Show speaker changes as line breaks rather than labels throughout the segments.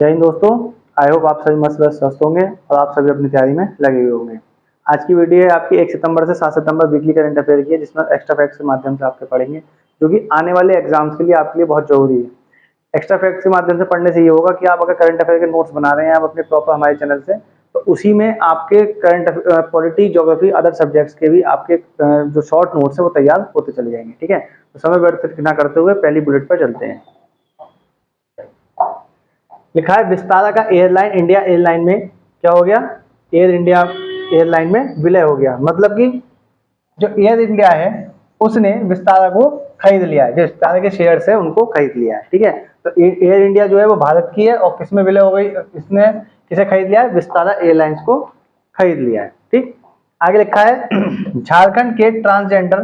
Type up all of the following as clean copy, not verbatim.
जय हिंद दोस्तों। I hope आप सभी मस्त स्वस्थ होंगे और आप सभी अपनी तैयारी में लगे हुए होंगे। आज की वीडियो है आपकी 1 सितंबर से 7 सितंबर वीकली करंट अफेयर की है, जिसमें एक्स्ट्रा फैक्ट्स के माध्यम से आपके पढ़ेंगे, जो कि आने वाले एग्जाम्स के लिए आपके लिए बहुत जरूरी है। एक्स्ट्रा फैक्ट्स के माध्यम से पढ़ने से ये होगा कि आप अगर करंट अफेयर के नोट्स बना रहे हैं आप अपने प्रॉपर हमारे चैनल से, तो उसी में आपके current polity, geography, other subjects के भी आपके जो शॉर्ट नोट्स है वो तैयार होते चले जाएंगे। ठीक है, तो समय व्यर्थ ना करते हुए पहली बुलेट पर चलते हैं। लिखा है विस्तारा का एयरलाइन इंडिया एयरलाइन में क्या हो गया, एयर इंडिया एयरलाइन में विलय हो गया। मतलब कि जो एयर इंडिया है उसने विस्तारा को खरीद लिया है, जो विस्तारा के शेयर्स है उनको खरीद लिया है। ठीक है, तो एयर इंडिया जो है वो भारत की है और किसमें विलय हो गई, इसने किसे खरीद लिया है, विस्तारा एयरलाइंस को खरीद लिया है। ठीक, आगे लिखा है झारखंड के ट्रांसजेंडर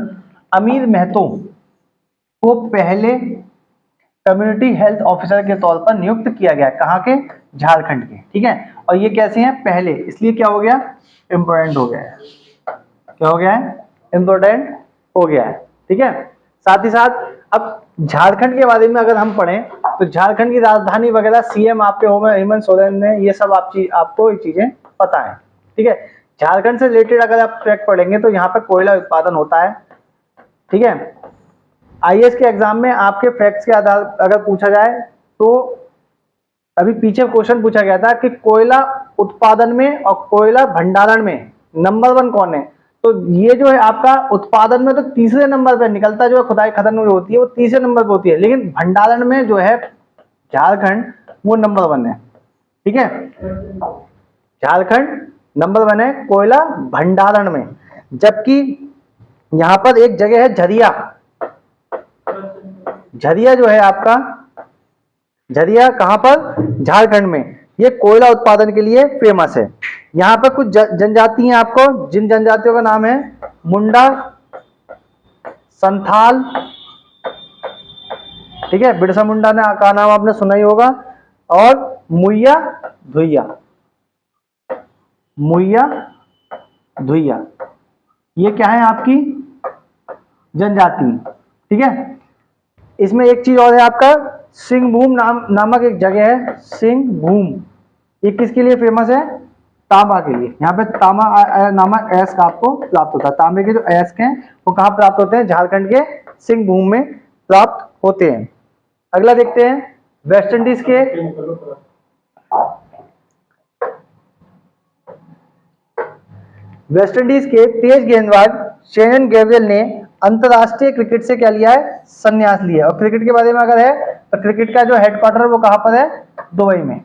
अमीर महतो को पहले कम्युनिटी हेल्थ ऑफिसर के तौर पर नियुक्त किया गया। कहाँ के, झारखंड के। ठीक है, और ये कैसे हैं, पहले, इसलिए क्या हो गया, इंपॉर्टेंट हो गया है। क्या हो गया है, इंपॉर्टेंट हो गया है। ठीक है, साथ ही साथ अब झारखंड के बारे में अगर हम पढ़ें तो झारखंड की राजधानी वगैरह सीएम आपके हेमंत सोरेन ने, ये सब आपको ये चीजें पता है। ठीक है, झारखंड से रिलेटेड अगर आप फैक्ट पढ़ेंगे तो यहाँ पर कोयला उत्पादन होता है। ठीक है, आईएएस के एग्जाम में आपके फैक्ट्स के आधार अगर पूछा जाए तो अभी पीछे क्वेश्चन पूछा गया था कि कोयला उत्पादन में और कोयला भंडारण में नंबर 1 कौन है। तो ये जो है आपका उत्पादन में तो तीसरे नंबर पे निकलता, जो है खुदाई खदान में होती है वो तीसरे नंबर पे होती है, लेकिन भंडारण में जो है झारखंड वो नंबर 1 है। ठीक है, झारखंड नंबर 1 है कोयला भंडारण में। जबकि यहां पर एक जगह है झरिया, झरिया जो है आपका, झरिया कहां पर, झारखंड में, ये कोयला उत्पादन के लिए फेमस है। यहां पर कुछ जनजाति हैं आपको, जिन जनजातियों का नाम है मुंडा, संथाल, ठीक है, बिरसा मुंडा ने का नाम आपने सुना ही होगा, और मुइया धुइया, मुइया धुइया, ये क्या है आपकी जनजाति। ठीक है, इसमें एक चीज और है आपका, सिंहभूम नामक एक जगह है, सिंहभूम, ये किसके लिए फेमस है, तांबा के लिए। यहाँ पे तांबा नामक अयस्क आपको प्राप्त होता है। तांबे के जो अयस्क हैं वो कहाँ प्राप्त होते हैं, झारखंड के सिंहभूम में प्राप्त होते हैं। अगला देखते हैं, वेस्ट इंडीज के तेज गेंदबाज शेन गैब्रियल ने अंतरराष्ट्रीय क्रिकेट से क्या लिया है, संन्यास लिया। और क्रिकेट के बारे में अगर है तो क्रिकेट का जो हेडक्वार्टर है वो कहां पर है, दुबई में।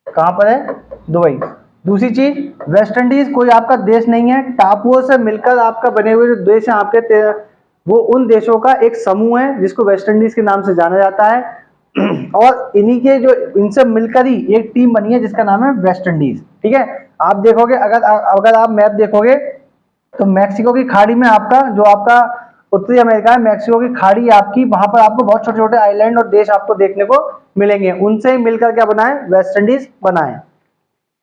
कहां पर है, दुबई। दूसरी चीज, वेस्ट इंडीज कोई आपका देश नहीं है, टापुओं से मिलकर आपका बने हुए जो देश हैं आपके, वो उन देशों का एक समूह है जिसको वेस्ट इंडीज के नाम से जाना जाता है। और इन्हीं के जो, इनसे मिलकर ही एक टीम बनी है जिसका नाम है वेस्ट इंडीज। ठीक है, आप देखोगे अगर आप मैप देखोगे तो मैक्सिको की खाड़ी में आपका जो आपका उत्तरी अमेरिका है, मैक्सिको की खाड़ी आपकी, वहां पर आपको बहुत छोटे छोटे आइलैंड और देश आपको देखने को मिलेंगे। उनसे ही मिलकर क्या बना है, वेस्ट इंडीज बना है।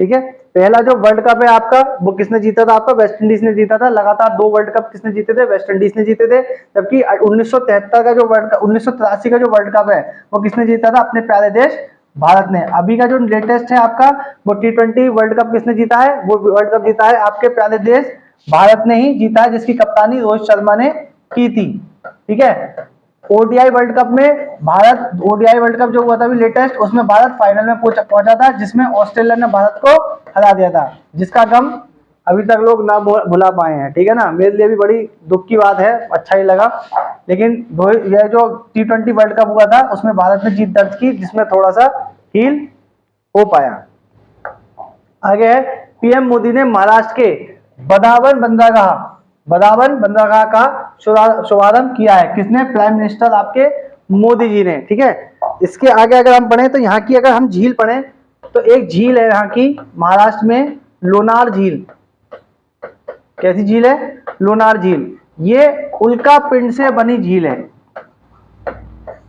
ठीक है, पहला जो वर्ल्ड कप है आपका वो किसने जीता था, आपका वेस्ट इंडीज ने जीता था। लगातार 2 वर्ल्ड कप किसने जीते थे, वेस्ट इंडीज ने जीते थे। जबकि 1973 का जो वर्ल्ड कप, 1983 का जो वर्ल्ड कप है वो किसने जीता था, अपने प्यारे देश भारत ने। अभी का जो लेटेस्ट है आपका वो T20 वर्ल्ड कप किसने जीता है, वो वर्ल्ड कप जीता है आपके प्यारे देश भारत ने ही जीता है, जिसकी कप्तानी रोहित शर्मा ने की थी। ठीक है, ओडीआई वर्ल्ड कप में भारत, ओडीआई वर्ल्ड कप जो हुआ था अभी लेटेस्ट, उसमें भारत फाइनल में पहुंचा था, जिसमें ऑस्ट्रेलिया ने भारत को हरा दिया था, जिसका गम अभी तक लोग ना भुला पाए हैं। ठीक है ना, मेरे लिए भी बड़ी दुख की बात है, अच्छा ही लगा। लेकिन यह जो T20 वर्ल्ड कप हुआ था उसमें भारत ने जीत दर्ज की, जिसमें थोड़ा सा हील हो पाया। आगे है, पीएम मोदी ने महाराष्ट्र के बदावन बंदरगाह का शुभारंभ किया है। किसने, प्राइम मिनिस्टर आपके मोदी जी ने। ठीक है, इसके आगे अगर हम पढ़ें तो यहाँ की अगर हम झील पढ़ें तो एक झील है यहाँ की महाराष्ट्र में, लोनार झील। कैसी झील है, लोनार झील। ये उल्का पिंड से बनी झील है,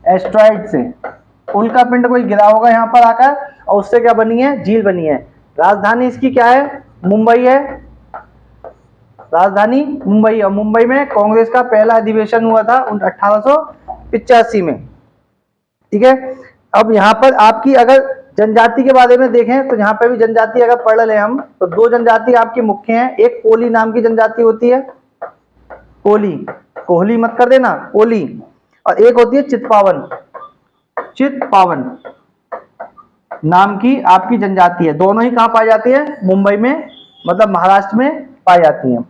एस्ट्रॉइड से। उल्का पिंड कोई गिरा होगा यहाँ पर आकर और उससे क्या बनी है, झील बनी है। राजधानी इसकी क्या है, मुंबई है, राजधानी मुंबई। और मुंबई में कांग्रेस का पहला अधिवेशन हुआ था 1885 में। ठीक है, अब यहाँ पर आपकी अगर जनजाति के बारे में देखें तो यहाँ पे भी जनजाति अगर पढ़ ले हम तो दो जनजाति आपकी मुख्य हैं। एक कोली नाम की जनजाति होती है, कोली, कोहली मत कर देना, कोली, और एक होती है चितपावन, चितपावन नाम की आपकी जनजाति है। दोनों ही कहाँ पाई जाती है? मुंबई में, मतलब महाराष्ट्र में पाई जाती है।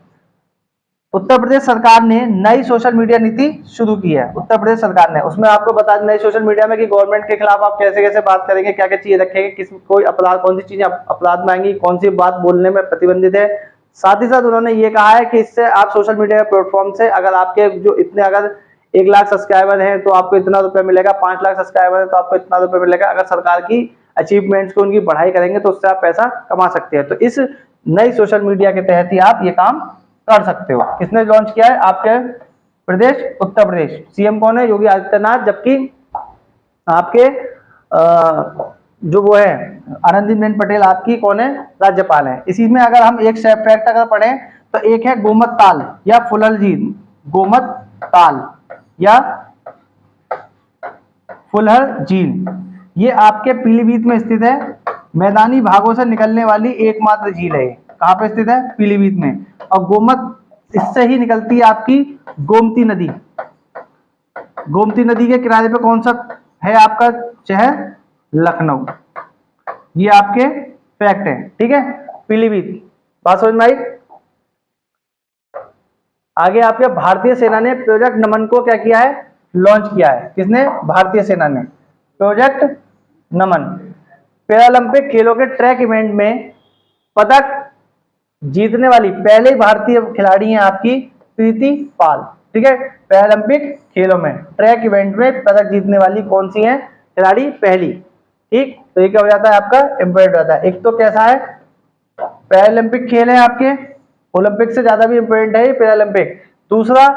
उत्तर प्रदेश सरकार ने नई सोशल मीडिया नीति शुरू की है, उत्तर प्रदेश सरकार ने। उसमें आपको बता दें नई सोशल मीडिया में कि गवर्नमेंट के खिलाफ आप कैसे कैसे बात करेंगे, क्या क्या चीजें रखेंगे, किस कोई अपराध, कौन सी चीजें अपराध में आएंगी, कौन सी बात बोलने में प्रतिबंधित है। साथ ही साथ उन्होंने ये कहा है कि इससे आप सोशल मीडिया प्लेटफॉर्म से अगर आपके जो इतने अगर 1 लाख सब्सक्राइबर हैं तो आपको इतना रुपया मिलेगा, 5 लाख सब्सक्राइबर है तो आपको इतना रुपया मिलेगा। अगर सरकार की अचीवमेंट्स को उनकी बढ़ाई करेंगे तो उससे आप पैसा कमा सकते हैं। तो इस नई सोशल मीडिया के तहत ही आप ये काम कर सकते हो। किसने लॉन्च किया है? आपके प्रदेश उत्तर प्रदेश। सीएम कौन है? योगी आदित्यनाथ। जबकि आपके जो वो है आनंदीबेन पटेल आपकी कौन है? राज्यपाल है। इसी में अगर हम एक फैक्ट अगर पढ़ें तो एक है गोमत ताल या फुलर झील, गोमत ताल या फुलहर झील, ये आपके पीलीभीत में स्थित है। मैदानी भागों से निकलने वाली एकमात्र झील है। कहाँ पे स्थित है? पीलीभीत में। और गोमत, इससे ही निकलती है आपकी गोमती नदी। गोमती नदी के किनारे पे कौन सा है आपका शहर? लखनऊ। ये आपके फैक्ट है, ठीक है। पीलीभीत, बात समझ में आई? आगे आपके भारतीय सेना ने प्रोजेक्ट नमन को क्या किया है? लॉन्च किया है। किसने? भारतीय सेना ने। प्रोजेक्ट नमन पैरालंपिक खेलों के ट्रैक इवेंट में पदक जीतने वाली पहले भारतीय खिलाड़ी हैं आपकी प्रीति पाल, ठीक है। पैरालंपिक खेलों में ट्रैक इवेंट में पदक जीतने वाली कौन सी है खिलाड़ी? पहली, ठीक। तो ये क्या हो जाता है आपका? इंपॉर्टेंट हो जाता है। एक तो कैसा है? पैरालंपिक खेल है आपके, ओलंपिक से ज्यादा भी इंपॉर्टेंट है ये पैरालंपिक। दूसरा,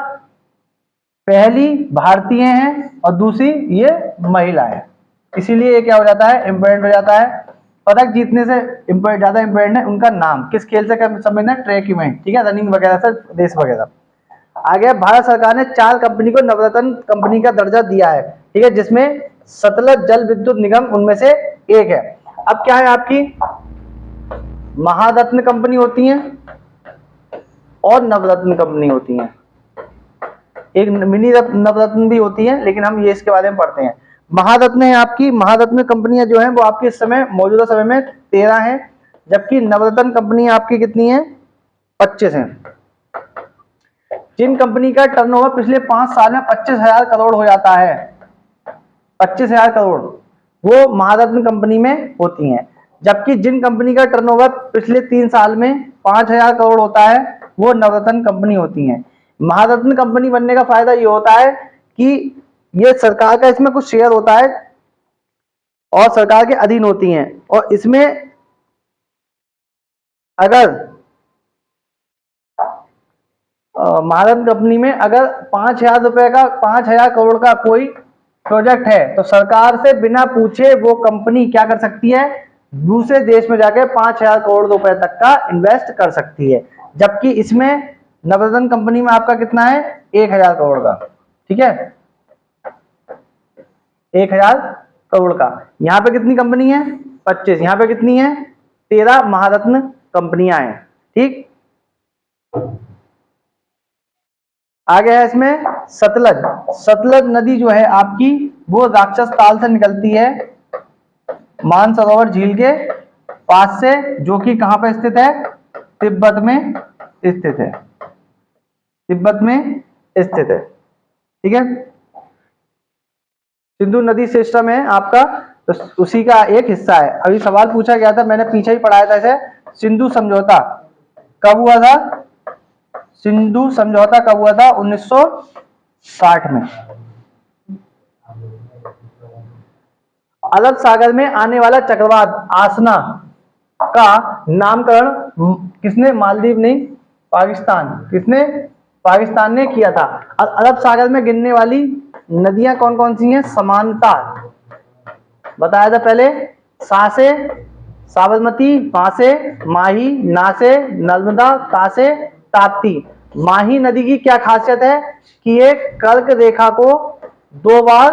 पहली भारतीय हैं, और दूसरी ये महिला है, इसीलिए ये क्या हो जाता है? इंपॉर्टेंट हो जाता है। पदक जीतने से ज्यादा इंपॉर्टेंट है उनका नाम, किस खेल से समझना? ट्रैक इवेंट, ठीक है, रनिंग वगैरह से, रेस वगैरह। आगे भारत सरकार ने 4 कंपनी को नवरत्न कंपनी का दर्जा दिया है, ठीक है, जिसमें सतलज जल विद्युत निगम उनमें से एक है। अब क्या है आपकी? महारत्न कंपनी होती है और नवरत्न कंपनी होती है। एक मिनी नवरत्न भी होती है, लेकिन हम ये इसके बारे में पढ़ते हैं। महारत्न है आपकी, महारत्न कंपनियां जो हैं वो आपके इस समय मौजूदा समय में 13 हैं, जबकि नवरत्न कंपनी आपकी कितनी है? 25 हैं। जिन कंपनी का टर्नओवर पिछले 5 साल में 25,000 करोड़ हो जाता है, 25,000 करोड़, वो महारत्न कंपनी में होती हैं। जबकि जिन कंपनी का टर्नओवर पिछले 3 साल में 5,000 करोड़ होता है वो नवरत्न कंपनी होती हैं। महारत्न कंपनी बनने का फायदा ये होता है कि ये सरकार का इसमें कुछ शेयर होता है और सरकार के अधीन होती हैं, और इसमें अगर महारत्न कंपनी में अगर 5,000 रुपए का 5,000 करोड़ का कोई प्रोजेक्ट है तो सरकार से बिना पूछे वो कंपनी क्या कर सकती है? दूसरे देश में जाके 5,000 करोड़ रुपए तक का इन्वेस्ट कर सकती है। जबकि इसमें नवरत्न कंपनी में आपका कितना है? 1,000 करोड़ का, ठीक है, 1,000 करोड़ का। यहाँ पे कितनी कंपनी है? 25। यहाँ पे कितनी है? 13 महारत्न कंपनियां हैं, ठीक। आगे है इसमें सतलज। सतलज नदी जो है आपकी वो राक्षस ताल से निकलती है मानसरोवर झील के पास से, जो कि कहां पे स्थित है? तिब्बत में स्थित है, तिब्बत में स्थित है, ठीक है। सिंधु नदी सिस्टम है आपका, तो उसी का एक हिस्सा है। अभी सवाल पूछा गया था, मैंने पीछे ही पढ़ाया था इसे। सिंधु समझौता कब हुआ था? सिंधु समझौता कब हुआ था? 1960 में। अरब सागर में आने वाला चक्रवात आसना का नामकरण किसने? मालदीव नहीं, पाकिस्तान। किसने? पाकिस्तान ने किया था। अरब सागर में गिरने वाली नदियां कौन कौन सी हैं? समानता बताया था पहले। सासे, साबरमती, फांसे, माही, नासे, नर्मदा, तासे, ताप्ती। माही नदी की क्या खासियत है कि ये कर्क रेखा को 2 बार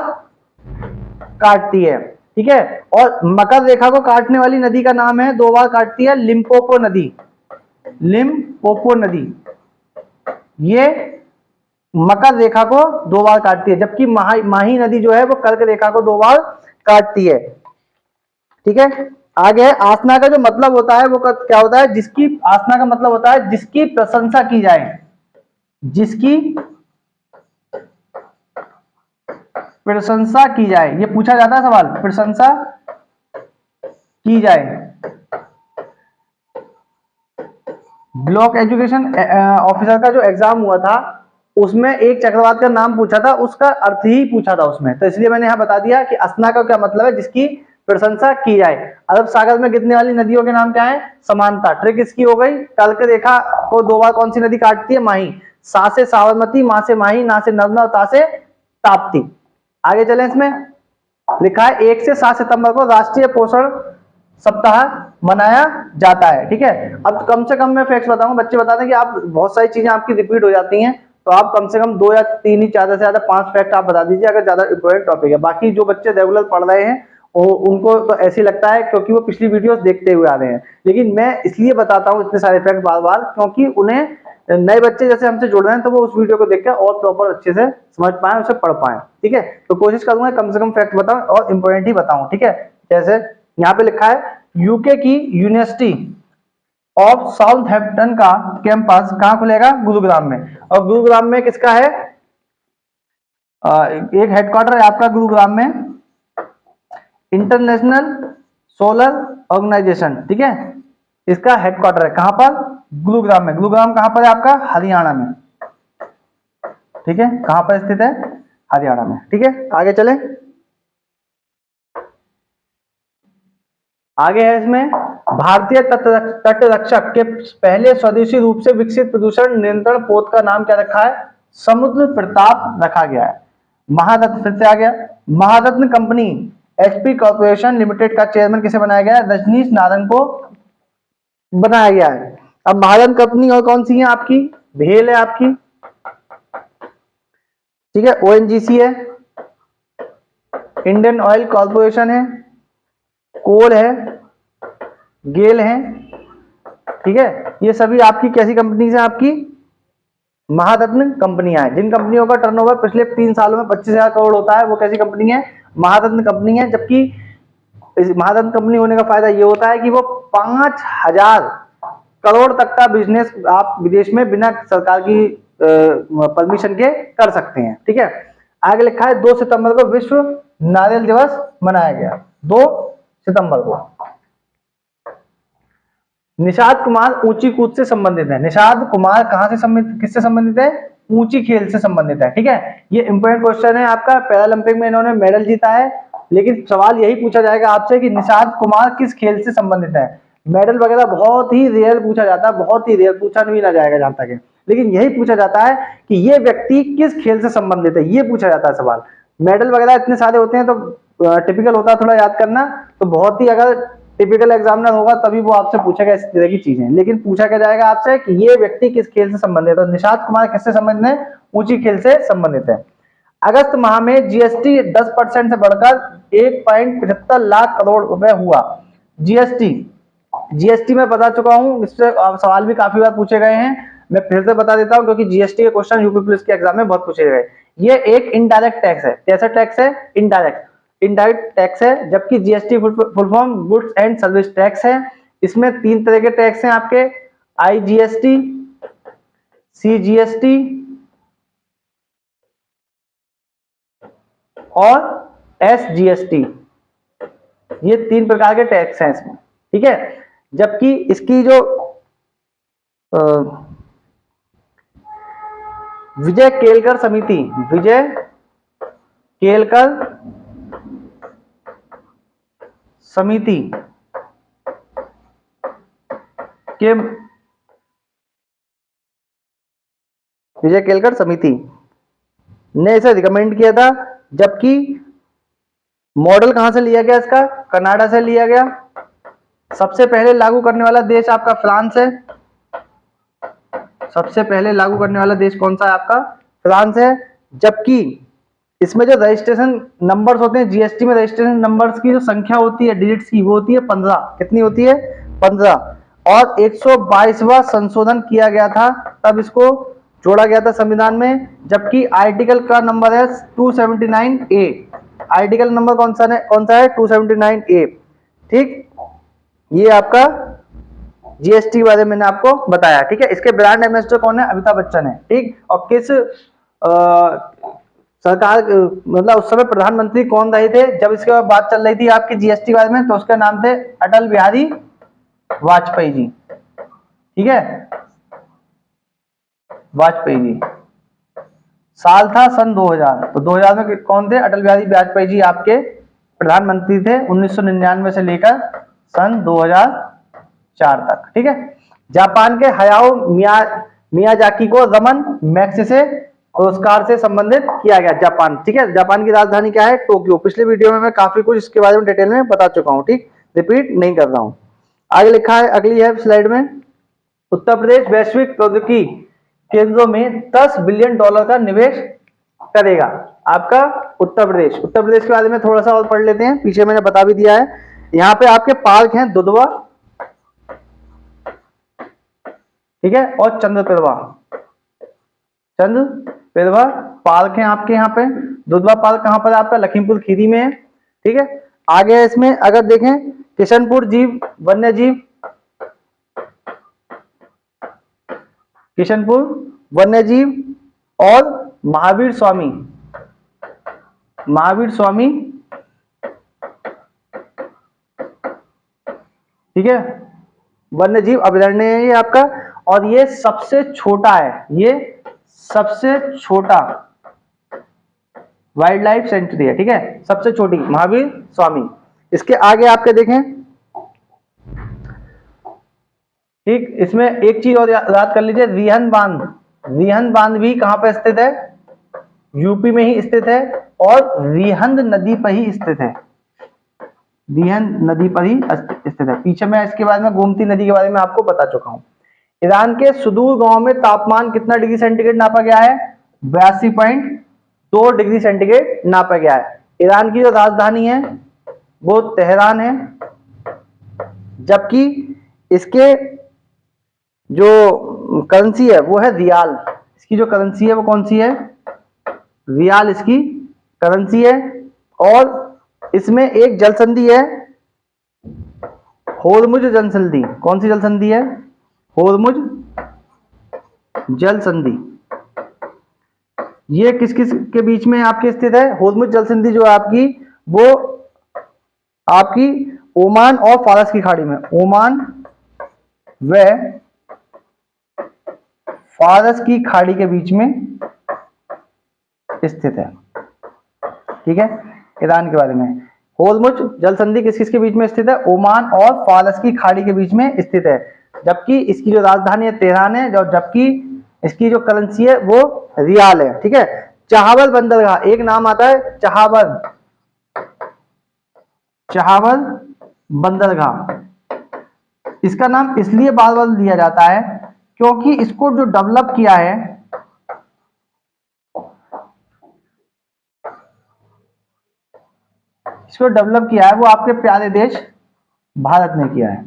काटती है। ठीक है। और मकर रेखा को काटने वाली नदी का नाम है, 2 बार काटती है, लिम्पोपो नदी। लिम्पोपो नदी ये मकर रेखा को 2 बार काटती है, जबकि माही नदी जो है वो कर्क रेखा को 2 बार काटती है। ठीक है। आगे है आसना का जो मतलब होता है वो क्या होता है, जिसकी, आसना का मतलब होता है जिसकी प्रशंसा की जाए, जिसकी प्रशंसा की जाए। ये पूछा जाता है सवाल, प्रशंसा की जाए। ब्लॉक एजुकेशन ऑफिसर का जो एग्जाम हुआ था उसमें एक चक्रवात का नाम पूछा था, उसका अर्थ ही पूछा था उसमें, तो इसलिए मैंने यहां बता दिया कि असना का क्या मतलब है, जिसकी प्रशंसा की जाए। अरब सागर में गिरने वाली नदियों के नाम क्या है, समानता। ट्रिक इसकी हो गई, कर्क रेखा को 2 बार कौन सी नदी काटती है, माही। सा से साबरमती, मा से माही, ना से नर्मदा, ता से ताप्ती। आगे चले, इसमें लिखा है 1 से 7 सितंबर को राष्ट्रीय पोषण सप्ताह मनाया जाता है। ठीक है। अब कम से कम मैं फैक्ट्स बताऊंगा, बच्चे बताते हैं कि आप बहुत सारी चीजें आपकी रिपीट हो जाती हैं, तो आप कम से कम 2 या 3 ही, ज्यादा से ज्यादा 5 फैक्ट आप बता दीजिए अगर ज्यादा इंपॉर्टेंट टॉपिक है। बाकी जो बच्चे रेगुलर पढ़ रहे हैं उनको तो ऐसे लगता है क्योंकि वो पिछली वीडियोस देखते हुए आ रहे हैं, लेकिन मैं इसलिए बताता हूँ इतने सारे फैक्ट बार बार क्योंकि उन्हें नए बच्चे जैसे हमसे जुड़ रहे हैं तो वो उस वीडियो को देखकर और प्रॉपर अच्छे से समझ पाए, उसे पढ़ पाए। ठीक है। तो कोशिश करूंगा कम से कम फैक्ट बताऊं और इंपॉर्टेंट ही बताऊं। ठीक है। जैसे यहाँ पे लिखा है यूके की यूनिवर्सिटी ऑफ साउथहैम्पटन का कैंपस कहां खुलेगा, गुरुग्राम में। और गुरुग्राम में किसका है, एक हेडक्वार्टर है आपका गुरुग्राम में, इंटरनेशनल सोलर ऑर्गेनाइजेशन। ठीक है। इसका हेडक्वार्टर है कहां पर, गुरुग्राम में। गुरुग्राम कहां पर है आपका, हरियाणा में। ठीक है। कहां पर स्थित है, हरियाणा में। ठीक है। आगे चले, आगे है इसमें भारतीय तट रक्षक के पहले स्वदेशी रूप से विकसित प्रदूषण नियंत्रण पोत का नाम क्या रखा है, समुद्र प्रताप रखा गया है। महारत्न फिर से आ गया, महारत्न कंपनी एचपी कॉर्पोरेशन लिमिटेड का चेयरमैन किसे बनाया गया है, रजनीश नारंग को बनाया गया है। अब महारत्न कंपनी और कौन सी है आपकी, भेल है आपकी। ठीक है। ओएनजीसी है, इंडियन ऑयल कॉर्पोरेशन है, कोल है, गेल है। ठीक है। ये सभी आपकी कैसी कंपनीज हैं, आपकी महारत्न कंपनियां हैं। जिन कंपनियों का टर्नओवर पिछले 3 सालों में 25,000 करोड़ होता है वो कैसी कंपनी है, महारत्न कंपनी है। जबकि इस महारत्न कंपनी होने का फायदा ये होता है कि वो 5,000 करोड़ तक का बिजनेस आप विदेश में बिना सरकार की परमिशन के कर सकते हैं। ठीक है। आगे लिखा है 2 सितंबर को विश्व नारियल दिवस मनाया गया, 2 सितंबर को। निषाद कुमार ऊंची कूद से संबंधित है। निषाद कुमार कहां से संबंधित, किससे संबंधित है, ऊंची खेल से संबंधित है। ठीक है। ये इंपॉर्टेंट क्वेश्चन है आपका, पैरालंपिक में इन्होंने मेडल जीता है, लेकिन सवाल यही पूछा जाएगा आपसे कि निषाद कुमार किस खेल से संबंधित है। मेडल वगैरह बहुत ही रेयर पूछा जाता है, बहुत ही रेयर, पूछा नहीं ना जाएगा जहां तक है, लेकिन यही पूछा जाता है कि ये व्यक्ति किस खेल से संबंधित है, ये पूछा जाता है सवाल। मेडल वगैरह इतने सारे होते हैं तो टिपिकल होता है थोड़ा याद करना, तो बहुत ही अगर टिपिकल एग्जामिनर होगा तभी वो आपसे पूछेगा इस तरह की चीजें, लेकिन पूछा क्या जाएगा आपसे कि ये व्यक्ति किस खेल से संबंधित है। निषाद कुमार किससे संबंधित है, ऊंची खेल से संबंधित है। अगस्त माह में जीएसटी 10% से बढ़कर 1.75 लाख करोड़ रुपए हुआ। जीएसटी मैं बता चुका हूं, इससे सवाल भी काफी बार पूछे गए हैं, मैं फिर से बता देता हूं क्योंकि जीएसटी के क्वेश्चन यूपी पुलिस के एग्जाम में बहुत पूछे गए। ये एक इनडायरेक्ट टैक्स है। कैसा टैक्स है, इनडायरेक्ट टैक्स है। जबकि GST full form goods and service tax है। इसमें 3 तरह के टैक्स हैं आपके, आईजीएसटी, सीजीएसटी और एसजीएसटी। ये 3 प्रकार के टैक्स हैं इसमें। ठीक है। जबकि इसकी जो विजय केलकर समिति, विजय केलकर समिति के, विजय केलकर समिति ने इसे रिकमेंड किया था। जबकि मॉडल कहां से लिया गया इसका, कनाडा से लिया गया। सबसे पहले लागू करने वाला देश आपका फ्रांस है। सबसे पहले लागू करने वाला देश कौन सा है आपका, फ्रांस है। जबकि इसमें जो रजिस्ट्रेशन नंबर्स होते हैं, जीएसटी में रजिस्ट्रेशन नंबर्स की जो संख्या होती है डिजिट्स की, वो होती है 15। कितनी होती है? 15। और 122वां संशोधन किया गया था, तब इसको जोड़ा गया था संविधान में। जबकि आर्टिकल का नंबर है 279A। आर्टिकल नंबर कौन सा है? 279A। ठीक, ये आपका जीएसटी के बारे में मैंने आपको बताया। ठीक है, इसके ब्रांड एम्बेसडर कौन है? अमिताभ बच्चन है। ठीक, और किस सरकार मतलब उस समय प्रधानमंत्री कौन रहे थे जब इसके बात चल रही थी आपकी जीएसटी के बारे में? तो उसका नाम थे अटल बिहारी वाजपेयी जी। ठीक है, वाजपेयी जी। साल था सन 2000। तो 2000 में कौन थे? अटल बिहारी वाजपेयी जी आपके प्रधानमंत्री थे 1999 से लेकर सन 2004 तक। ठीक है, जापान के हयाओ मियाजाकी को रमन मैग्सेसे पुरस्कार से संबंधित किया गया। जापान, ठीक है, जापान की राजधानी क्या है? टोक्यो। पिछले वीडियो में मैं काफी कुछ इसके बारे में डिटेल में बता चुका हूं। ठीक, रिपीट नहीं कर रहा हूं। आगे लिखा है, अगली है स्लाइड में, उत्तर प्रदेश वैश्विक प्रौद्योगिकी केंद्रों में $10 बिलियन का निवेश करेगा। आपका उत्तर प्रदेश। उत्तर प्रदेश के बारे में थोड़ा सा और पढ़ लेते हैं, पीछे मैंने बता भी दिया है। यहाँ पे आपके पार्क हैं दुधवा, ठीक है, और चंद्रप्रभा पार्क है आपके यहाँ पे। दुधवा पार्क कहाँ पर है आपका? लखीमपुर खीरी में है। ठीक है, आगे इसमें अगर देखें, किशनपुर वन्य जीव और महावीर स्वामी, ठीक है, वन्य जीव अभयारण्य है ये आपका। और ये सबसे छोटा है, ये सबसे छोटा वाइल्ड लाइफ सेंचुरी है। ठीक है, सबसे छोटी महावीर स्वामी। इसके आगे आपके देखें, ठीक, इसमें एक चीज और याद कर लीजिए, रिहन बांध भी कहां पर स्थित है? यूपी में ही स्थित है, और रिहंद नदी पर ही स्थित है। रिहंद नदी पर ही स्थित है। पीछे मैं इसके बारे में गोमती नदी के बारे में आपको बता चुका हूं। ईरान के सुदूर गांव में तापमान कितना डिग्री सेंटीग्रेड नापा गया है? 82.2 डिग्री सेंटीग्रेड नापा गया है। ईरान की जो राजधानी है वो तेहरान है, जबकि इसके जो करेंसी है वो है रियाल। इसकी जो करेंसी है वो कौन सी है? रियाल इसकी करेंसी है। और इसमें एक जल संधि है, होर्मुज जल संधि। कौन सी जल संधि है? होर्मुज जल संधि। ये किस किस के बीच में आपके स्थित है? होर्मुज जल संधि जो आपकी, वो आपकी ओमान और फारस की खाड़ी में, ओमान व फारस की खाड़ी के बीच में स्थित है। ठीक है, ईरान के बारे में, होर्मुज जल संधि किस किस के बीच में स्थित है? ओमान और फारस की खाड़ी के बीच में स्थित है। जबकि इसकी जो राजधानी है तेहरान है, जबकि इसकी जो करेंसी है वो रियाल है। ठीक है, चहावल बंदरगाह, एक नाम आता है चहावल बंदरगाह। इसका नाम इसलिए बार बार लिया जाता है क्योंकि इसको जो डेवलप किया है, वो आपके प्यारे देश भारत ने किया है।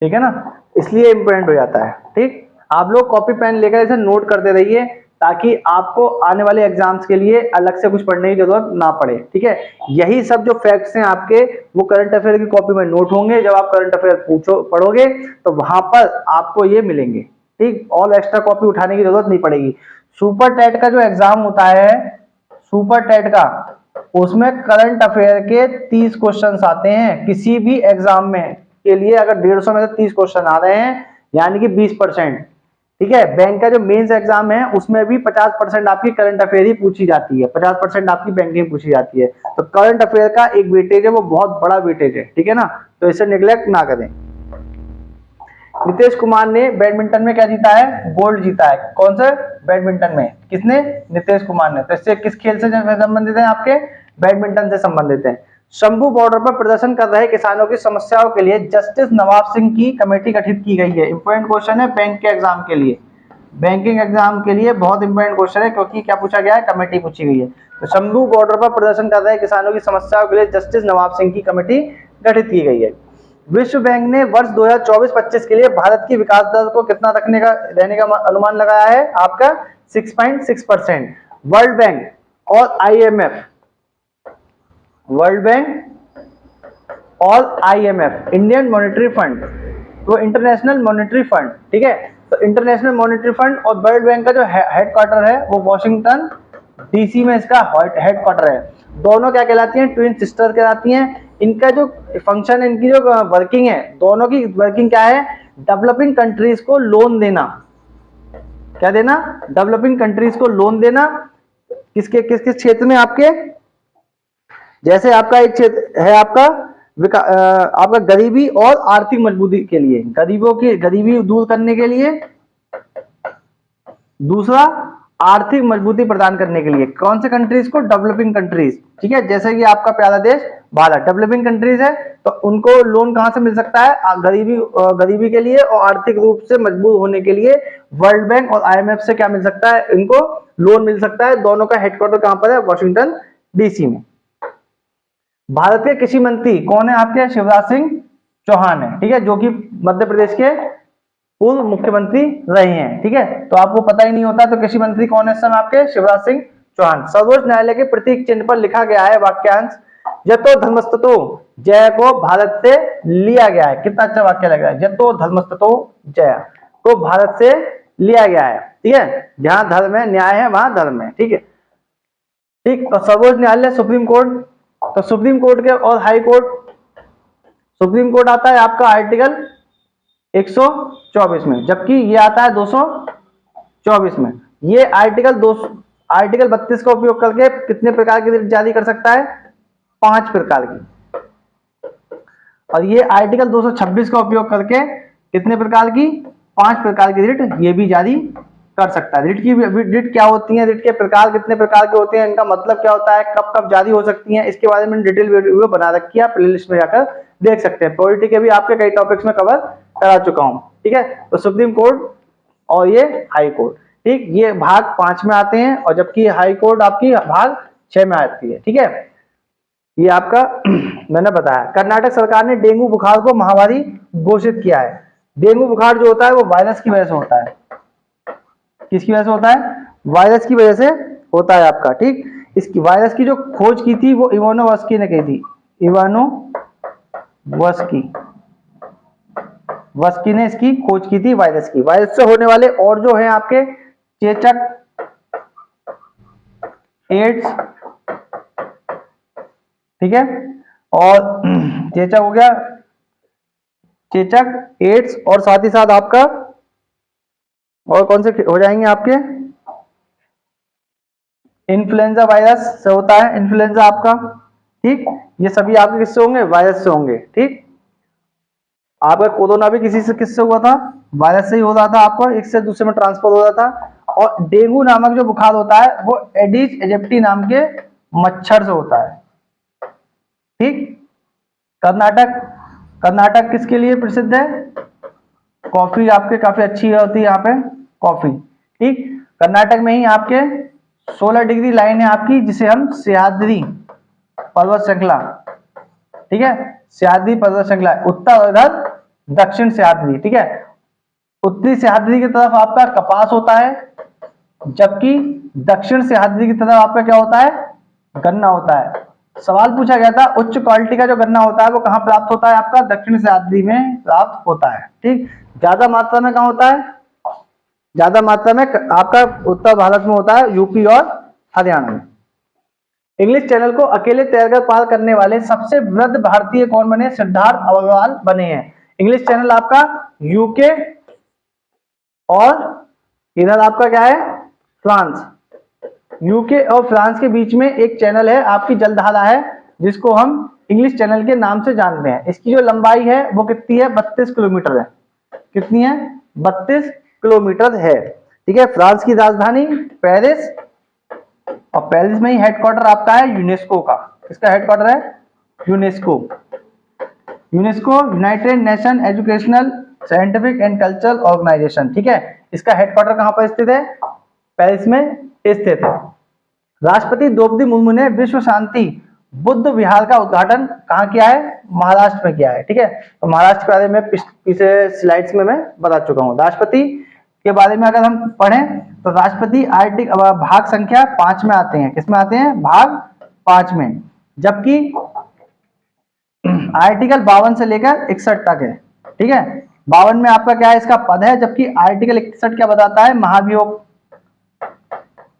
ठीक है ना, इसलिए इंपोर्टेंट हो जाता है। ठीक, आप लोग कॉपी पेन लेकर इसे नोट करते रहिए ताकि आपको आने वाले एग्जाम्स के लिए अलग से कुछ पढ़ने की जरूरत ना पड़े। ठीक है, यही सब जो फैक्ट्स हैं आपके, वो करंट अफेयर की कॉपी में नोट होंगे। जब आप करंट अफेयर पढ़ोगे तो वहां पर आपको ये मिलेंगे। ठीक, और एक्स्ट्रा कॉपी उठाने की जरूरत नहीं पड़ेगी। सुपर टेट का जो एग्जाम होता है, सुपर टेट का, उसमें करंट अफेयर के 30 क्वेश्चन आते हैं। किसी भी एग्जाम में के लिए अगर 150 में से 30 क्वेश्चन आ रहे हैं, यानी कि 20%। ठीक है, बैंक का जो मेंस एग्जाम है उसमें भी 50% आपकी करंट अफेयर ही पूछी जाती है, 50% आपकी बैंकिंग पूछी जाती है। तो करंट अफेयर का एक वेटेज है, वो बहुत बड़ा वेटेज है। ठीक है ना, तो इसे निगलेक्ट ना करें। नीतीश कुमार ने बैडमिंटन में क्या जीता है? गोल्ड जीता है। कौन सा? बैडमिंटन में। किसने? नीतीश कुमार ने। तो इससे किस खेल से संबंधित है? आपके बैडमिंटन से संबंधित है। शंभू बॉर्डर पर प्रदर्शन कर रहे किसानों की समस्याओं के लिए जस्टिस नवाब सिंह की कमेटी गठित की गई है। इंपॉर्टेंट क्वेश्चन है बैंक के एग्जाम के लिए। बैंकिंग एग्जाम के लिए बहुत इंपॉर्टेंट क्वेश्चन है, क्योंकि क्या पूछा गया है, कमेटी पूछी गई है। तो शंभू बॉर्डर पर प्रदर्शन कर रहे किसानों की समस्याओं के लिए जस्टिस नवाब सिंह की कमेटी गठित की गई है। विश्व बैंक ने वर्ष 2024-25 के लिए भारत की विकास दर को कितना रहने का अनुमान लगाया है आपका 6.6%। वर्ल्ड बैंक और IMF, इंडियन मॉनेटरी फंड, तो इंटरनेशनल मॉनेटरी फंड, ठीक है। तो इंटरनेशनल मॉनेटरी फंड और वर्ल्ड बैंक का जो हेडक्वार्टर है वो वॉशिंगटन डीसी में इसका हेडक्वार्टर है। दोनों क्या कहलाती हैं, ट्विन सिस्टर कहलाती हैं। इनका जो फंक्शन है, इनकी जो वर्किंग है, दोनों की वर्किंग क्या है, डेवलपिंग कंट्रीज को लोन देना। क्या देना, डेवलपिंग कंट्रीज को लोन देना। किस किस क्षेत्र में, आपके जैसे आपका एक क्षेत्र है आपका गरीबी और आर्थिक मजबूती के लिए, गरीबी दूर करने के लिए, दूसरा आर्थिक मजबूती प्रदान करने के लिए। कौन से कंट्रीज को, डेवलपिंग कंट्रीज, ठीक है। जैसे कि आपका प्यारा देश भारत डेवलपिंग कंट्रीज है, तो उनको लोन कहां से मिल सकता है, गरीबी के लिए और आर्थिक रूप से मजबूत होने के लिए वर्ल्ड बैंक और IMF से क्या मिल सकता है, इनको लोन मिल सकता है। दोनों का हेडक्वार्टर कहां पर है, वॉशिंगटन डीसी में। भारत के कृषि मंत्री कौन है आपके, शिवराज सिंह चौहान है, ठीक है, जो कि मध्य प्रदेश के पूर्व मुख्यमंत्री रहे हैं, ठीक है। तो आपको पता ही नहीं होता तो कृषि मंत्री कौन है इस समय आपके, शिवराज सिंह चौहान। सर्वोच्च न्यायालय के प्रतीक चिन्ह पर लिखा गया है वाक्यांश, जतो धर्मस्ततो जय को भारत से लिया गया है। कितना अच्छा वाक्य लग रहा है, जतो धर्मस्ततो जय को भारत से लिया गया है, ठीक है। जहां धर्म है, न्याय है, वहां धर्म है, ठीक है, ठीक। तो सर्वोच्च न्यायालय, सुप्रीम कोर्ट, तो सुप्रीम कोर्ट के और हाई कोर्ट, सुप्रीम कोर्ट आता है आपका आर्टिकल 124 में, जबकि ये आता है 224 में। ये आर्टिकल 32 का उपयोग करके कितने प्रकार की रिट जारी कर सकता है, 5 प्रकार की। और ये आर्टिकल 226 का उपयोग करके कितने प्रकार की, 5 प्रकार की रिट ये भी जारी कर सकता है। रिट क्या होती है, रिट के प्रकार कितने प्रकार के होते हैं, इनका मतलब क्या होता है, कब कब जारी हो सकती हैं, इसके बारे में डिटेल वीडियो बना रखी है, आप प्लेलिस्ट में जाकर देख सकते हैं। पॉलिटी के भी आपके कई टॉपिक्स में कवर करा चुका हूं, ठीक है। तो सुप्रीम कोर्ट और ये हाई कोर्ट, ठीक, ये भाग 5 में आते हैं, और जबकि हाई कोर्ट आपकी भाग 6 में आती है, ठीक है। ये आपका मैंने बताया। कर्नाटक सरकार ने डेंगू बुखार को महामारी घोषित किया है। डेंगू बुखार जो होता है वो वायरस की वजह से होता है। किसकी वजह से होता है, वायरस की वजह से होता है आपका, ठीक। इसकी वायरस की जो खोज की थी वो इवानोवस्की ने की थी, वस्की ने इसकी खोज की थी वायरस की। वायरस से होने वाले और जो है आपके चेचक, एड्स, ठीक है, और चेचक हो गया, चेचक, एड्स, और साथ ही साथ आपका और कौन से हो जाएंगे आपके, इन्फ्लुएंजा वायरस से होता है, इन्फ्लुएंजा आपका, ठीक। ये सभी आपके किससे होंगे, वायरस से होंगे, ठीक। आपका कोरोना भी किससे हुआ था, वायरस से ही हो रहा था, आपको एक से दूसरे में ट्रांसफर हो रहा था। और डेंगू नामक जो बुखार होता है वो एडिस एजिप्टी नाम के मच्छर से होता है, ठीक। कर्नाटक किसके लिए प्रसिद्ध है, कॉफी आपके काफी अच्छी होती है यहाँ पे, कॉफी, ठीक। कर्नाटक में ही आपके 16 डिग्री लाइन है आपकी, जिसे हम सह्याद्री पर्वत श्रृंखला, ठीक है, सह्याद्री पर्वत श्रृंखला, उत्तर और इधर दक्षिण सह्याद्री, ठीक है। उत्तरी सह्याद्री की तरफ आपका कपास होता है, जबकि दक्षिण सह्याद्री की तरफ आपका क्या होता है, गन्ना होता है। सवाल पूछा गया था उच्च क्वालिटी का जो गन्ना होता है वो कहाँ प्राप्त होता है, आपका दक्षिण सह्याद्री में प्राप्त होता है, ठीक। ज्यादा मात्रा में कहाँ होता है, ज्यादा मात्रा में आपका उत्तर भारत में होता है, यूपी और हरियाणा में। इंग्लिश चैनल को अकेले तैरकर पार करने वाले सबसे वृद्ध भारतीय कौन बने, सिद्धार्थ अग्रवाल बने हैं। इंग्लिश चैनल आपका यूके और इधर आपका क्या है, फ्रांस, यूके और फ्रांस के बीच में एक चैनल है आपकी जलधारा है, जिसको हम इंग्लिश चैनल के नाम से जानते हैं। इसकी जो लंबाई है वो कितनी है, 32 किलोमीटर है। कितनी है, 32 किलोमीटर है, ठीक है। फ्रांस की राजधानी पेरिस, और पेरिस में ही हेडक्वार्टर आपका है यूनेस्को का। किसका हेडक्वार्टर है, UNESCO, United Nation educational scientific and cultural organisation, ठीक है। इसका हेडक्वार्टर कहाँ पर स्थित है? पेरिस में स्थित है। राष्ट्रपति द्रौपदी मुर्मू ने विश्व शांति बुद्ध विहार का उद्घाटन कहाँ किया है? महाराष्ट्र में किया है, ठीक है। तो महाराष्ट्र के बारे में पिछले स्लाइड्स में मैं बता चुका हूँ। राष्ट्रपति के बारे में अगर हम पढ़ें तो राष्ट्रपति आर्टिकल भाग संख्या 5 में आते हैं। किसमें आते हैं? भाग 5 में। जबकि आर्टिकल 52 से लेकर 61 तक है, ठीक है। 52 में आपका क्या है? इसका पद है। जबकि आर्टिकल 61 क्या बताता है? महाभियोग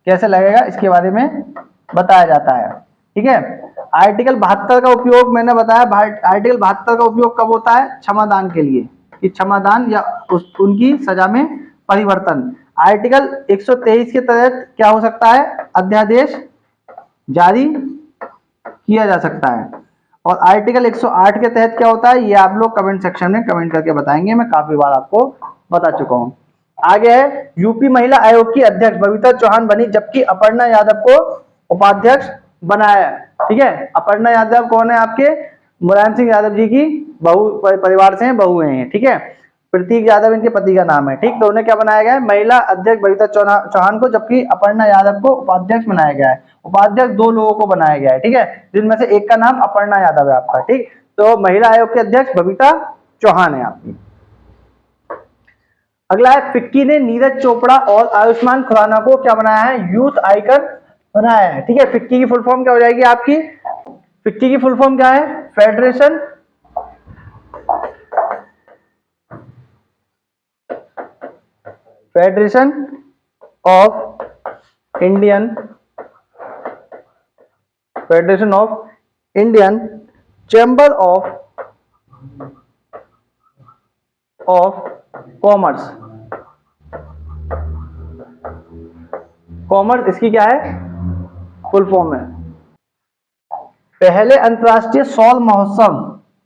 कैसे लगेगा इसके बारे में बताया जाता है, ठीक है। आर्टिकल 72 का उपयोग मैंने बताया, आर्टिकल 72 का उपयोग कब होता है? क्षमादान के लिए, कि क्षमादान या उनकी सजा में परिवर्तन। आर्टिकल 123 के तहत क्या हो सकता है? अध्यादेश जारी किया जा सकता है। और आर्टिकल 108 के तहत क्या होता है? ये आप लोग कमेंट सेक्शन में कमेंट करके बताएंगे, मैं काफी बार आपको बता चुका हूं। आगे है, यूपी महिला आयोग की अध्यक्ष बबीता चौहान बनी, जबकि अपर्णा यादव को उपाध्यक्ष बनाया, ठीक है। अपर्णा यादव कौन है? आपके मुलायम सिंह यादव जी की बहू, परिवार से बहू हैं, ठीक है। प्रतीक यादव इनके पति का नाम है, ठीक। तो उन्हें क्या बनाया गया है? महिला अध्यक्ष बबीता चौहान को, जबकि अपर्णा यादव को उपाध्यक्ष बनाया गया है। उपाध्यक्ष 2 लोगों को बनाया गया है, ठीक है, जिनमें से एक का नाम अपर्णा यादव है आपका, ठीक। तो महिला आयोग के अध्यक्ष बबीता चौहान है आपकी। अगला है, फिक्की ने नीरज चोपड़ा और आयुष्मान खुराना को क्या बनाया है? यूथ आइकन बनाया है, ठीक है। फिक्की की फुल फॉर्म क्या हो जाएगी आपकी? फिक्की की फुल फॉर्म क्या है? Federation of Indian chamber of commerce इसकी क्या है? फुल फॉर्म है। पहले अंतरराष्ट्रीय सौल महोत्सव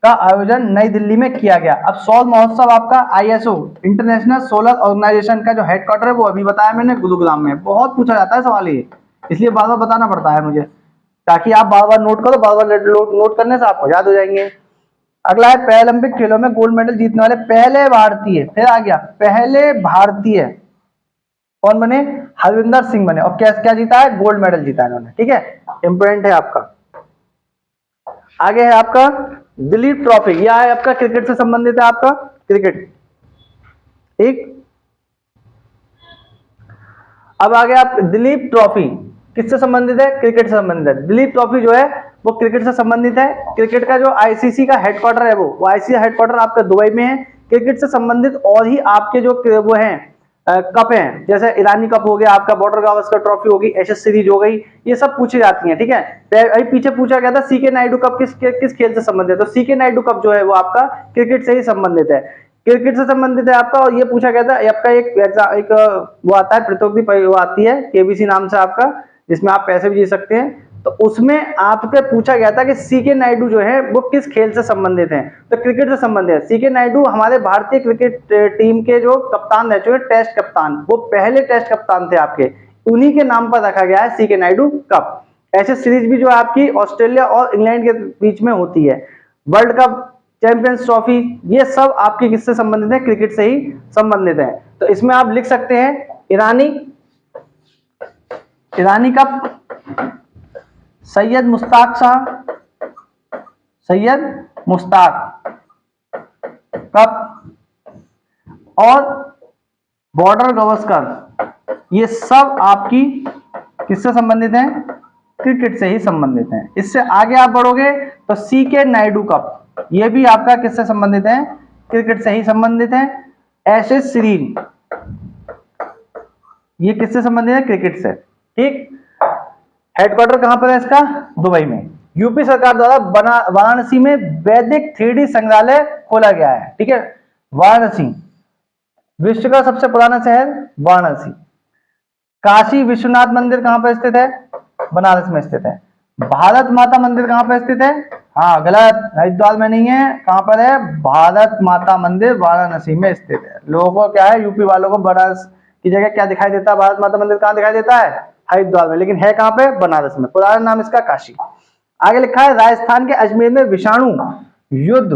का आयोजन नई दिल्ली में किया गया। अब सौल महोत्सव आपका ISO इंटरनेशनल सोलर ऑर्गेनाइजेशन का जो हेडक्वार्टर है वो अभी बताया मैंने, गुरुग्राम में। बहुत पूछा जाता है सवाल ये, इसलिए बार बार बताना पड़ता है मुझे, ताकि आप बार बार नोट करो, बार बार नोट करने से आपको याद हो जाएंगे। अगला है, पैरालंपिक खेलों में गोल्ड मेडल जीतने वाले पहले भारतीय, फिर आ गया पहले भारतीय कौन बने? हरविंदर सिंह बने। और क्या जीता है? गोल्ड मेडल जीता है इन्होंने, ठीक है। इंपोर्टेंट है आपका। आगे है आपका दिलीप ट्रॉफी, यह है आपका क्रिकेट से संबंधित है, आपका क्रिकेट, ठीक। अब आगे आप दिलीप ट्रॉफी किससे संबंधित है? क्रिकेट से संबंधित है। दिलीप ट्रॉफी जो है वो क्रिकेट से संबंधित है। क्रिकेट का जो ICC का हेडक्वार्टर है वो ICC हेडक्वार्टर आपका दुबई में है। क्रिकेट से संबंधित और ही आपके जो वो हैं कप हैं, जैसे ईरानी कप हो गया आपका, बॉर्डर गावस्कर ट्रॉफी होगी, एशेस सीरीज हो गई, ये सब पूछी जाती हैं, ठीक है। अभी पीछे पूछा गया था CK नायडू कप किस खेल से संबंधित है? तो CK नायडू कप जो है वो आपका क्रिकेट से ही संबंधित है, क्रिकेट से संबंधित है आपका। और ये पूछा गया था आपका एक वो आता है प्रतियोगिता, वो आती है KBC नाम से आपका, जिसमें आप पैसे भी जीत सकते हैं। तो उसमें आपके पूछा गया था कि CK नायडू जो है वो किस खेल से संबंधित हैं? तो क्रिकेट से संबंधित है। CK नायडू हमारे भारतीय क्रिकेट टीम के जो कप्तान रह चुके, टेस्ट कप्तान, वो पहले टेस्ट कप्तान थे आपके, उन्हीं के नाम पर रखा गया है CK नायडू कप। ऐसे सीरीज भी जो है आपकी ऑस्ट्रेलिया और इंग्लैंड के बीच में होती है। वर्ल्ड कप, चैंपियंस ट्रॉफी, ये सब आपकी किससे संबंधित है? क्रिकेट से ही संबंधित है। तो इसमें आप लिख सकते हैं ईरानी कप, सैयद मुश्ताक कप और बॉर्डर गावस्कर, ये सब आपकी किससे संबंधित हैं? क्रिकेट से ही संबंधित हैं। इससे आगे आप बढ़ोगे तो CK नायडू कप, ये भी आपका किससे संबंधित है? क्रिकेट से ही संबंधित है। एशेस सीरीज, ये किससे संबंधित है? क्रिकेट से, ठीक। हेडक्वार्टर कहां पर है इसका? दुबई में। यूपी सरकार द्वारा वाराणसी में वैदिक 3D संग्रहालय खोला गया है, ठीक है। वाराणसी विश्व का सबसे पुराना शहर वाराणसी। काशी विश्वनाथ मंदिर कहां पर स्थित है? बनारस में स्थित है। भारत माता मंदिर कहां पर स्थित है? हाँ गलत, हरिद्वार में नहीं है। कहां पर है? भारत माता मंदिर वाराणसी में स्थित है। लोगों को क्या है, यूपी वालों को बनारस की जगह क्या दिखाई देता है? भारत माता मंदिर कहां दिखाई देता है? हरिद्वार में, लेकिन है कहां पे? बनारस में। पुराना नाम इसका काशी। आगे लिखा है, राजस्थान के अजमेर में विषाणु युद्ध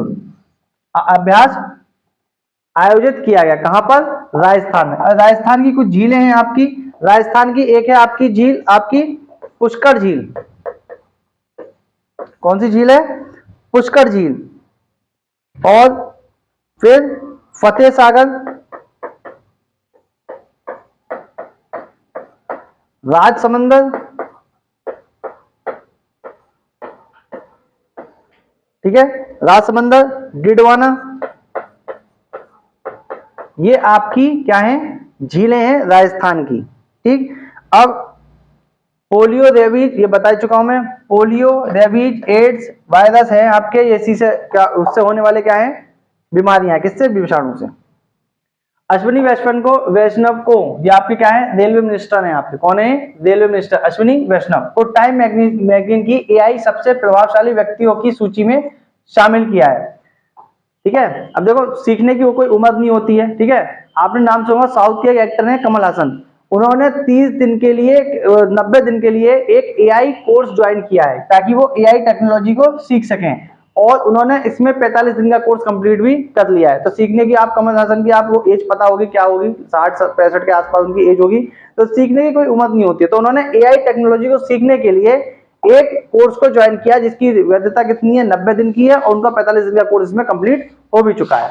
अभ्यास आयोजित किया गया। कहां पर? राजस्थान में। राजस्थान की कुछ झीलें हैं आपकी, राजस्थान की एक है आपकी झील, आपकी पुष्कर झील। कौन सी झील है? पुष्कर झील। और फिर फतेह सागर, राजसमंदर, ठीक है, राजसमंदर, डिडवाना, ये आपकी क्या है? झीलें हैं राजस्थान की। ठीक, अब पोलियो, रेबीज, ये बता चुका हूं मैं। पोलियो, रेबीज, एड्स वायरस है आपके, ये इसी से क्या, उससे होने वाले क्या है? बीमारियां। किससे? विषाणु से। अश्विनी वैष्णव को ये आपके क्या है? रेलवे मिनिस्टर हैं आपके। कौन है? रेलवे मिनिस्टर अश्विनी वैष्णव को टाइम मैगजीन की एआई सबसे प्रभावशाली व्यक्तियों की सूची में शामिल किया है। ठीक है, अब देखो सीखने की वो कोई उम्र नहीं होती है। ठीक है, आपने नाम सुना, साउथ के एक एक्टर हैं कमल हासन, उन्होंने 30 दिन के लिए 90 दिन के लिए एक एआई कोर्स ज्वाइन किया है ताकि वो एआई टेक्नोलॉजी को सीख सकें, और उन्होंने इसमें 45 दिन का कोर्स कंप्लीट भी कर लिया है। तो सीखने की, आप कमल हासन की आपको एज पता होगी क्या होगी, 60-65 के आसपास उनकी एज होगी, तो सीखने की कोई उम्र नहीं होती है। तो उन्होंने एआई टेक्नोलॉजी को सीखने के लिए एक कोर्स को ज्वाइन किया जिसकी वैधता कितनी है? 90 दिन की है, और उनका 45 दिन का कोर्स इसमें कंप्लीट हो भी चुका है।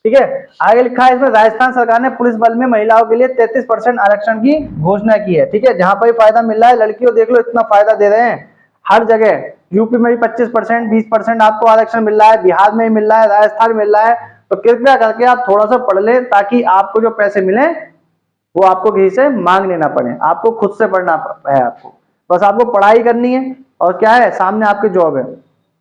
ठीक है, आगे लिखा है इसमें, राजस्थान सरकार ने पुलिस बल में महिलाओं के लिए 33% आरक्षण की घोषणा की है। ठीक है, जहां पर फायदा मिल रहा है, लड़कियों देख लो इतना फायदा दे रहे हैं हर जगह। यूपी में भी 25%, 20% आपको आरक्षण मिल रहा है, बिहार में मिल रहा है, राजस्थान मिल रहा है। तो कृपया करके आप थोड़ा सा पढ़ लें ताकि आपको जो पैसे मिले वो आपको किसी से मांग लेना पड़े, आपको खुद से पढ़ना है। आपको बस आपको पढ़ाई करनी है, और क्या है, सामने आपके जॉब है,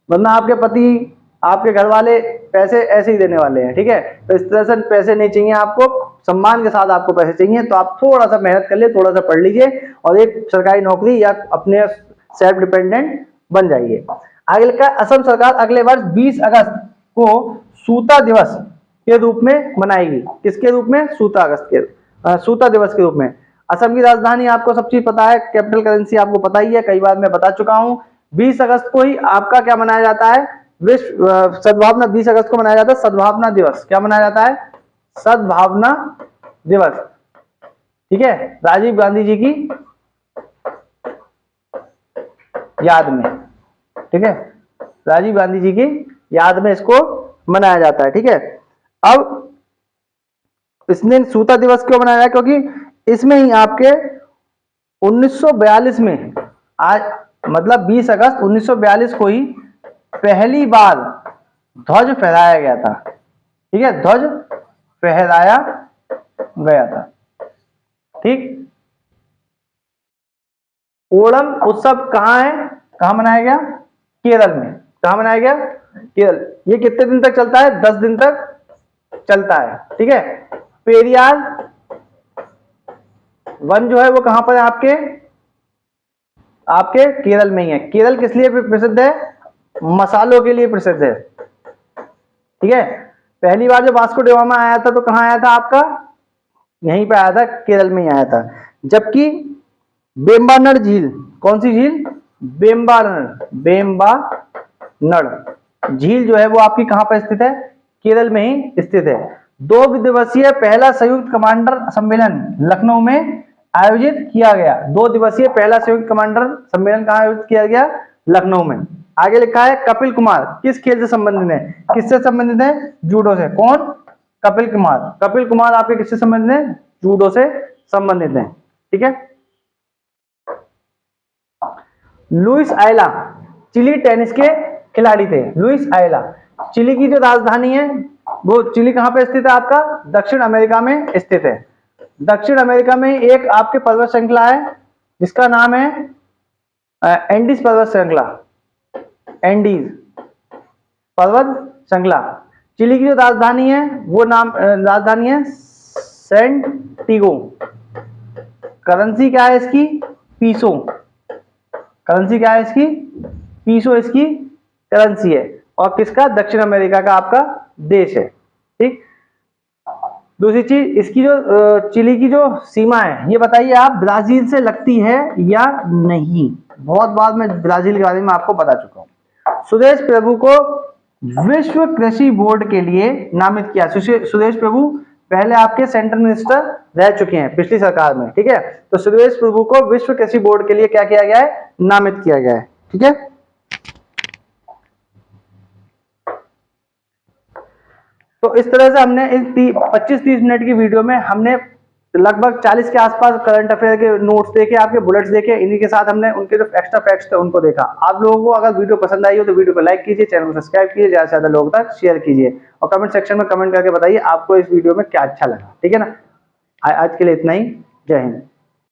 वरना आपके पति, आपके घर वाले पैसे ऐसे ही देने वाले हैं। ठीक है, तो इस तरह से पैसे नहीं चाहिए आपको, सम्मान के साथ आपको पैसे चाहिए। तो आप थोड़ा सा मेहनत कर लिए, थोड़ा सा पढ़ लीजिए, और एक सरकारी नौकरी या अपने सेल्फ डिपेंडेंट बन जाइए। आगे लिखा है, असम सरकार अगले वर्ष 20 अगस्त को सूता दिवस के रूप में मनाएगी। किसके रूप में? सूता दिवस के रूप में। असम की राजधानी आपको सब चीज पता है, कैपिटल करेंसी आपको पता ही है, कई बार मैं बता चुका हूं। 20 अगस्त को ही आपका क्या मनाया जाता है? विश्व सद्भावना, 20 अगस्त को मनाया जाता है सद्भावना दिवस। क्या मनाया जाता है? सद्भावना दिवस। ठीक है, राजीव गांधी जी की याद में। ठीक है, राजीव गांधी जी की याद में इसको मनाया जाता है। ठीक है, अब इसने सूता दिवस क्यों मनाया है? क्योंकि इसमें ही आपके 1942 में, आज मतलब 20 अगस्त 1942 को ही पहली बार ध्वज फहराया गया था। ठीक है, ध्वज फहराया गया था। ठीक, ओणम उत्सव कहां है? कहां मनाया गया? केरल में। कहां मनाया गया? केरल। ये कितने दिन तक चलता है? 10 दिन तक चलता है। ठीक है, पेरियार वन जो है वो कहां पर है? आपके केरल में ही है। केरल किस लिए प्रसिद्ध है? मसालों के लिए प्रसिद्ध है। ठीक है, पहली बार जब वास्को डी गामा आया था तो कहां आया था आपका? यहीं पे आया था, केरल में ही आया था। जबकि बेम्बानड़ झील, कौन सी झील? बेम्बानड़ झील जो है वो आपकी कहां पर स्थित है? केरल में ही स्थित है। 2 दिवसीय पहला संयुक्त कमांडर सम्मेलन लखनऊ में आयोजित किया गया। 2 दिवसीय पहला संयुक्त कमांडर सम्मेलन कहां आयोजित किया गया? लखनऊ में। आगे लिखा है, कपिल कुमार किस खेल से संबंधित है? किससे संबंधित है? जूडो से। कौन? कपिल कुमार। कपिल कुमार आपके किससे संबंधित है? जूडो से संबंधित है। ठीक है, लुइस आयला चिली टेनिस के खिलाड़ी थे। लुइस आयला, चिली की जो राजधानी है वो, चिली कहां पे स्थित है आपका? दक्षिण अमेरिका में स्थित है। दक्षिण अमेरिका में एक आपके पर्वत श्रृंखला है जिसका नाम है एंडीज पर्वत श्रृंखला। एंडीज पर्वत श्रृंखला। चिली की जो राजधानी है वो राजधानी है सैंटियागो। करेंसी क्या है इसकी? पीसो। करेंसी क्या है इसकी? पीसो इसकी करेंसी है। और किसका? दक्षिण अमेरिका का आपका देश है। ठीक, दूसरी चीज, इसकी जो चिली की जो सीमा है ये बताइए आप, ब्राजील से लगती है या नहीं? बहुत बार मैं ब्राजील के बारे में आपको बता चुका हूं। सुरेश प्रभु को विश्व कृषि बोर्ड के लिए नामित किया। सुरेश प्रभु पहले आपके सेंट्रल मिनिस्टर रह चुके हैं पिछली सरकार में, ठीक है। तो सुरेश प्रभु को विश्व कृषि बोर्ड के लिए क्या किया गया है, नामित किया गया है, ठीक है। तो इस तरह से हमने इस 25-30 मिनट की वीडियो में हमने लगभग 40 के आसपास करंट अफेयर के नोट्स देखे, आपके बुलेट्स देखे, इन्हीं के साथ हमने उनके जो एक्स्ट्रा फैक्ट्स थे उनको देखा। आप लोगों को अगर वीडियो पसंद आई हो तो वीडियो को लाइक कीजिए, चैनल को सब्सक्राइब कीजिए, ज्यादा से ज्यादा लोगों तक शेयर कीजिए और कमेंट सेक्शन में कमेंट करके बताइए आपको इस वीडियो में क्या अच्छा लगा, ठीक है ना। आज के लिए इतना ही। जय हिंद।